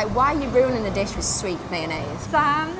Like, why are you ruining the dish with sweet mayonnaise? How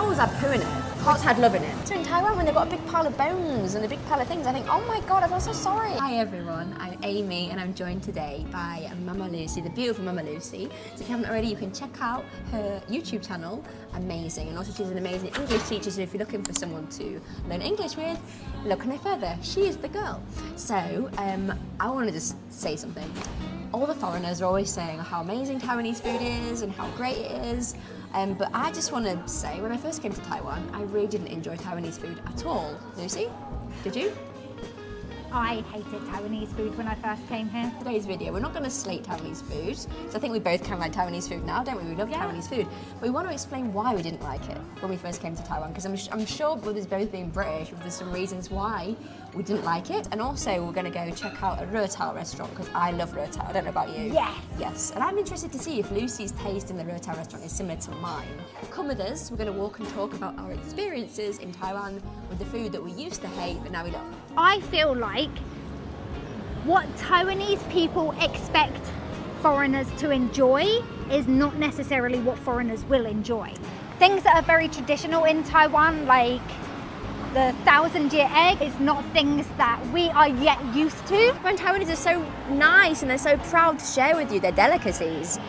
was I poo in it? Hearts had love in it. So in Taiwan, when they've got a big pile of bones and a big pile of things, I think, oh my God, I feel so sorry. Hi everyone, I'm Amy and I'm joined today by Mama Lucy, the beautiful Mama Lucy. So if you haven't already, you can check out her YouTube channel, amazing. And also she's an amazing English teacher, so if you're looking for someone to learn English with, look no further, she is the girl. So I want to just say something. All the foreigners are always saying how amazing Taiwanese food is and how great it is. But I just want to say, when I first came to Taiwan, I really didn't enjoy Taiwanese food at all. Lucy, did you? I hated Taiwanese food when I first came here. Today's video, we're not going to slate Taiwanese food, so I think we both kind of like Taiwanese food now, don't we? We love Taiwanese food. But we want to explain why we didn't like it when we first came to Taiwan, because I'm sure with us both being British, there's some reasons why we didn't like it. And also, we're going to go check out a rotao restaurant, because I love rotao. I don't know about you. Yes. Yes. And I'm interested to see if Lucy's taste in the rotao restaurant is similar to mine. Come with us, we're going to walk and talk about our experiences in Taiwan with the food that we used to hate, but now we love. I feel like what Taiwanese people expect foreigners to enjoy is not necessarily what foreigners will enjoy. Things that are very traditional in Taiwan, like the 1,000-year egg, is not things that we are yet used to. When Taiwanese are so nice and they're so proud to share with you their delicacies,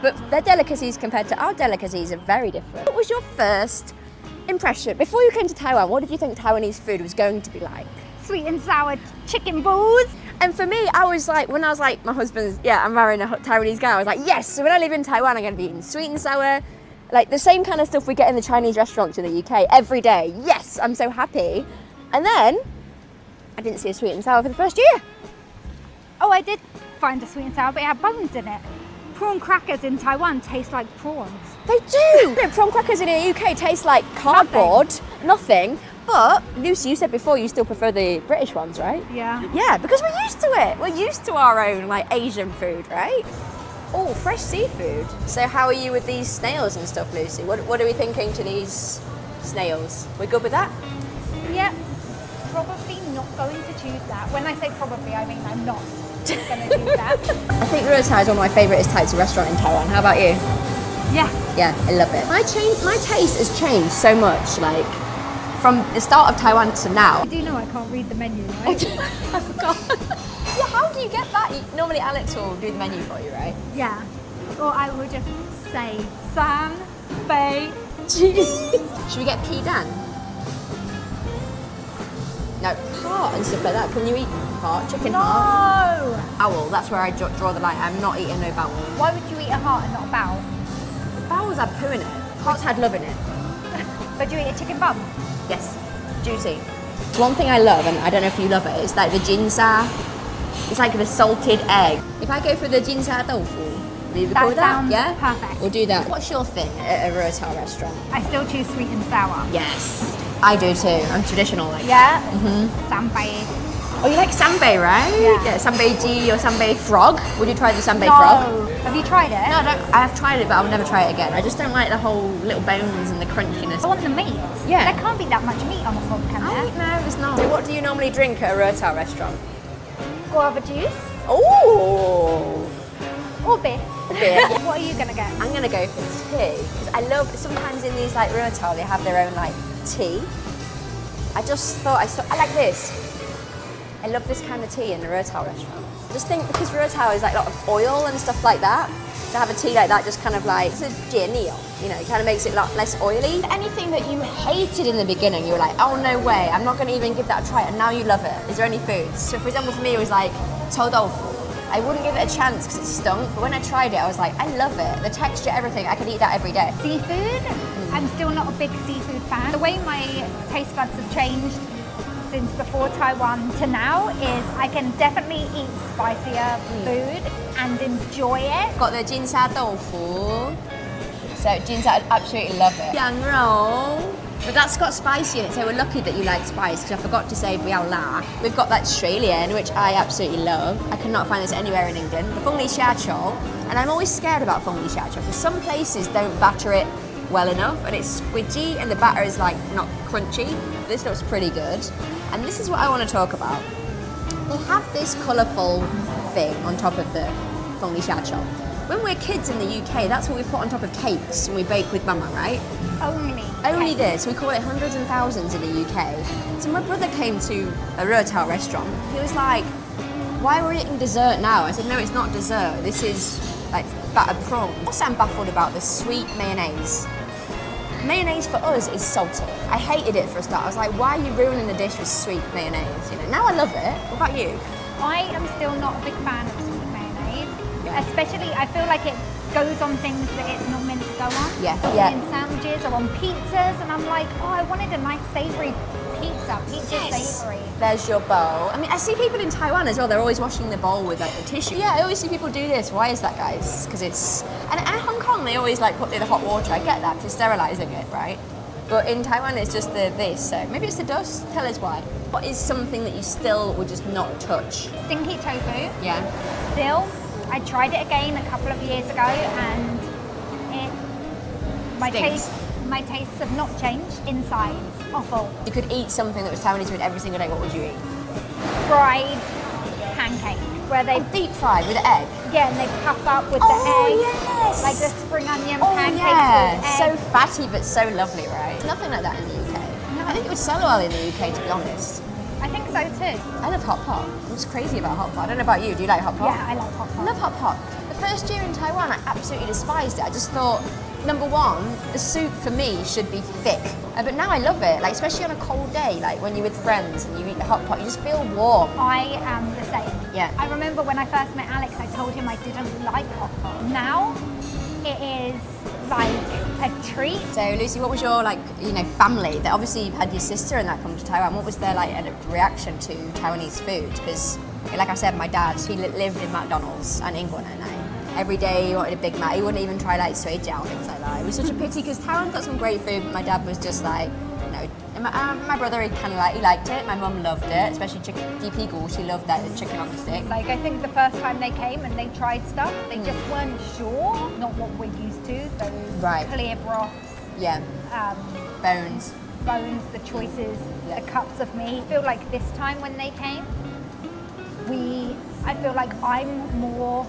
but their delicacies compared to our delicacies are very different. What was your first impression? Before you came to Taiwan, what did you think Taiwanese food was going to be like? Sweet and sour chicken balls. And for me, I was like, when I was like, my husband's, I'm marrying a Taiwanese guy, I was like, yes, so when I live in Taiwan, I'm going to be eating sweet and sour, like the same kind of stuff we get in the Chinese restaurants in the UK every day. Yes, I'm so happy. And then, I didn't see a sweet and sour for the first year. Oh, I did find a sweet and sour, but it had bones in it. Prawn crackers in Taiwan taste like prawns. They do! Prawn crackers in the UK taste like cardboard, nothing. But, Lucy, you said before you still prefer the British ones, right? Yeah. Yeah, because we're used to it. We're used to our own, like, Asian food, right? Oh, fresh seafood. So how are you with these snails and stuff, Lucy? What are we thinking to these snails? We're good with that? Yep. Probably not going to choose that. When I say probably, I mean I'm not going to choose that. I think rotao is one of my favourite types of restaurant in Taiwan. How about you? Yeah. Yeah, I love it. My taste has changed so much, like, from the start of Taiwan to now. You do know I can't read the menu, right? I forgot. Yeah, how do you get that? Normally Alex will do the menu for you, right? Yeah. Or I will just say, San, Bei, Ji. Should we get pidan? No, heart and stuff like that. Can you eat heart? Chicken heart? No! Bowel, that's where I draw the line. I'm not eating no bowel. Why would you eat a heart and not a bowel? Bowels had poo in it. Hearts had love in it. But do you eat a chicken bum? Yes, juicy. One thing I love, and I don't know if you love it, is like the jinsa. It's like the salted egg. If I go for the jinsa tofu, will you record that? Sounds Yeah? perfect. We'll do that. What's your thing at a rotao restaurant? I still choose sweet and sour. Yes. I do too. I'm traditional like Yeah? that. Sanbei. Oh, you like sanbei, right? Yeah. Sanbei-ji or sanbei frog. Would you try the sanbei No. frog? Have you tried it? No, I don't. I have tried it, but I'll never try it again. I just don't like the whole little bones and the crunchiness. I want the meat. Yeah. There can't be that much meat on the frog, can there? No, there's not. So what do you normally drink at a rotao restaurant? Guava juice Oh! or beer. Beer. What are you going to get? I'm gonna go for tea, because I love, sometimes in these like rotao, they have their own like tea. I just thought, I like this. I love this kind of tea in a rotao restaurant. I just think because rotao is like a lot of oil and stuff like that, to have a tea like that just kind of like, it's a jianniao, you know, it kind of makes it a lot less oily. Anything that you hated in the beginning, you were like, oh no way, I'm not gonna even give that a try, and now you love it. Is there any foods? So for example, for me it was like tofu. I wouldn't give it a chance because it stunk, but when I tried it, I was like, I love it. The texture, everything, I could eat that every day. Seafood? I'm still not a big seafood fan. The way my taste buds have changed since before Taiwan to now is I can definitely eat spicier food and enjoy it. Got the jinsa tofu. So jinsa, I absolutely love it. Yang rou. But that's got spicy in it, so we're lucky that you like spice, because I forgot to say biao la. We've got that Australian, which I absolutely love. I cannot find this anywhere in England. The feng li xia chou, and I'm always scared about feng li xia chou, because some places don't batter it well enough, and it's squidgy, and the batter is like not crunchy. This looks pretty good. And this is what I want to talk about. They have this colourful thing on top of the feng li xia chou. When we're kids in the UK, that's what we put on top of cakes when we bake with Mama, right? Only this. We call it hundreds and thousands in the UK. So my brother came to a Rurtao restaurant. He was like, why are we eating dessert now? I said, no, it's not dessert. This is like battered prawn. Also, I'm baffled about the sweet mayonnaise. Mayonnaise for us is salty. I hated it for a start. I was like, why are you ruining the dish with sweet mayonnaise? You know, now I love it. What about you? I am still not a big fan of sweet mayonnaise. Yeah. Especially, I feel like it goes on things that it's not meant to go on. Yeah, yeah. In sandwiches or on pizzas, and I'm like, oh, I wanted a nice savoury pizza. Savoury. There's your bowl. I mean, I see people in Taiwan as well. They're always washing the bowl with like a tissue. Yeah, I always see people do this. Why is that, guys? Because it's... And in Hong Kong, they always like put it in the hot water. I get that, because sterilising it, right? But in Taiwan, it's just this. So maybe it's the dust. Tell us why. What is something that you still would just not touch? Stinky tofu. Yeah. Still, I tried it again a couple of years ago, and my tastes have not changed inside. Awful. You could eat something that was Taiwanese food every single day. What would you eat? Fried pancakes, where they deep fried with an egg. Yeah, and they puff up with the egg. Yes. Like the spring onion pancakes Yeah. with egg. So fatty but so lovely, right? It's nothing like that in the UK. No. I think it would sell well in the UK, to be honest. I think so too. I love hot pot. I'm just crazy about hot pot. I don't know about you. Do you like hot pot? Yeah, I love hot I pot. love hot pot. The first year in Taiwan, I absolutely despised it. I just thought, number one, the soup for me should be thick. But now I love it, like especially on a cold day, like when you're with friends and you eat the hot pot, you just feel warm. I am the same. Yeah. I remember when I first met Alex, I told him I didn't like hot pot. Now, it is like a treat. So Lucy, what was your family? That obviously you've had your sister and that come to Taiwan. What was their reaction to Taiwanese food? Because like I said, my dad, he lived in McDonald's and英國奶奶. Every day he wanted a Big Mac. He wouldn't even try like sui jiao, things like that. It was such a pity because Taiwan's got some great food, but my dad was just like, you know. And my brother, he liked it. My mum loved it, especially chicken. She loved that chicken on the stick. Like I think the first time they came and they tried stuff, they just weren't sure. Not what we're used to. Those clear broths. Yeah. Bones, the choices, the cuts of meat. I feel like this time when they came, I feel like I'm more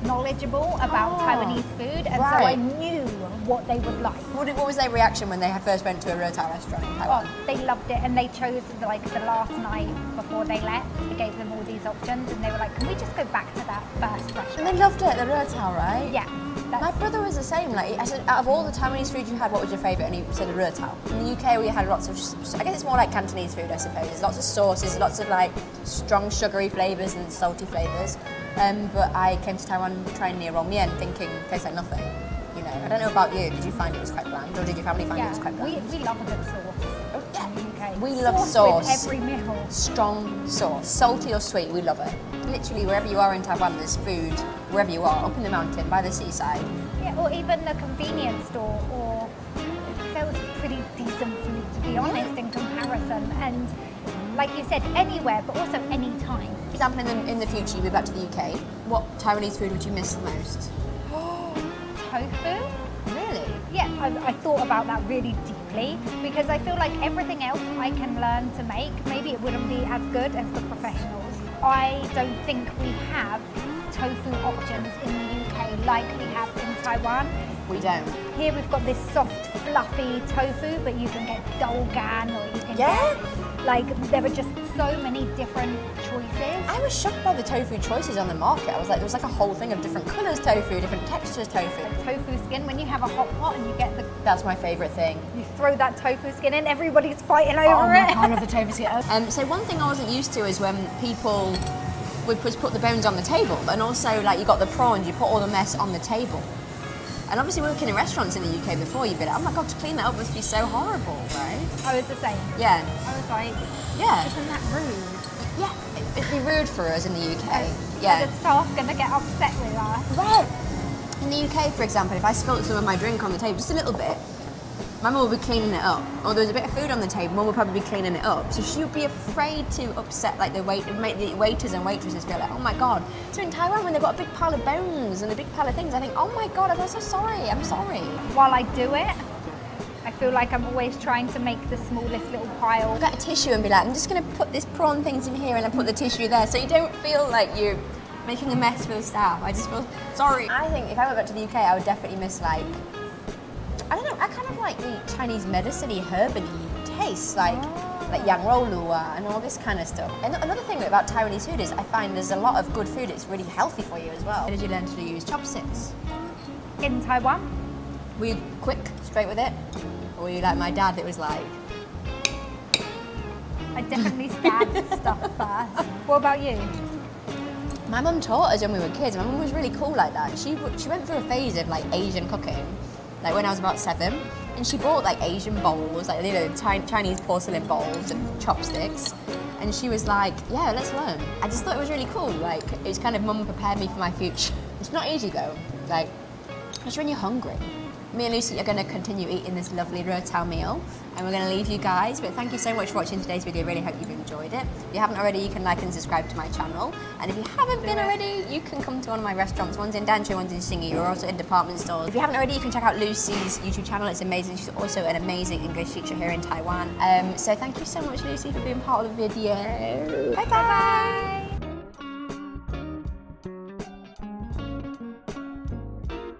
knowledgeable about Taiwanese food, and so I knew what they would like. What was their reaction when they first went to a Rurtao restaurant in Taiwan? Oh, they loved it, and they chose the last night before they left. They gave them all these options, and they were like, "Can we just go back to that first restaurant?" And they loved it, the Rurtao, right? Yeah. My brother was the same. Like I said, out of all the Taiwanese food you had, what was your favourite? And he said the Rurtao. In the UK, we had lots of. I guess it's more like Cantonese food, I suppose. Lots of sauces, lots of like strong sugary flavours and salty flavours. But I came to Taiwan trying near mian, thinking tastes like nothing. You know, I don't know about you. Did you find it was quite bland, or did your family find it was quite bland? We love a good sauce in the UK. We love sauce. With every meal. Strong sauce, salty or sweet, we love it. Literally, wherever you are in Taiwan, there's food. Wherever you are, up in the mountain, by the seaside. Yeah, or even the convenience store, or it sells pretty decent food, to be honest, in comparison. And like you said, anywhere, but also any time. For example, in the future, you move back to the UK. What Taiwanese food would you miss the most? Tofu? Really? Yeah, I thought about that really deeply, because I feel like everything else I can learn to make, maybe it wouldn't be as good as the professionals. I don't think we have tofu options in the UK like we have in Taiwan. We don't. Here we've got this soft, fluffy tofu, but you can get dolgan, or you can get, there are just so many different choices. I was shocked by the tofu choices on the market. I was like, there was like a whole thing of different colours tofu, different textures tofu. Like tofu skin, when you have a hot pot and you get the... That's my favourite thing. You throw that tofu skin in, everybody's fighting over it. Oh my God, I love the tofu skin. So one thing I wasn't used to is when people would put the bones on the table, and also like you got the prawns, you put all the mess on the table. And obviously working in restaurants in the UK before, you'd be like, oh my God, to clean that up must be so horrible, right? I was the same. Yeah. I was like, yeah. Isn't that rude? Yeah, it'd be rude for us in the UK. Are the staff gonna get upset with us? Right. In the UK, for example, if I spilt some of my drink on the table, just a little bit, my mum would be cleaning it up. Or there was a bit of food on the table, mum would probably be cleaning it up. So she would be afraid to upset make the waiters and waitresses feel like, oh my God. So in Taiwan, when they've got a big pile of bones and a big pile of things, I think, oh my God, I'm so sorry, I'm sorry. While I do it, I feel like I'm always trying to make the smallest little pile. Get a tissue and be like, I'm just gonna put this prawn things in here and I put the tissue there. So you don't feel like you're making a mess for the staff. I just feel sorry. I think if I went back to the UK, I would definitely miss like, I don't know, I kind of like the Chinese medicine-y, herby taste, like yang rou lua and all this kind of stuff. And another thing about Taiwanese food is I find there's a lot of good food that's really healthy for you as well. How did you learn to use chopsticks? In Taiwan? Were you quick, straight with it? Or were you like my dad that was like... I definitely stabbed stuff first. What about you? My mum taught us when we were kids. My mum was really cool like that. She went through a phase of like Asian cooking, like when I was about 7, and she bought like Asian bowls, like you know, Chinese porcelain bowls and chopsticks. And she was like, yeah, let's learn. I just thought it was really cool. Like, it was kind of mum prepared me for my future. It's not easy though. Like, especially when you're hungry. Me and Lucy are going to continue eating this lovely rotao meal, and we're going to leave you guys. But thank you so much for watching today's video. Really hope you've enjoyed it. If you haven't already, you can like and subscribe to my channel. And if you haven't been already, you can come to one of my restaurants. One's in Danshui, one's in Xinyi. We're also in department stores. If you haven't already, you can check out Lucy's YouTube channel. It's amazing. She's also an amazing English teacher here in Taiwan. So thank you so much, Lucy, for being part of the video. Bye-bye.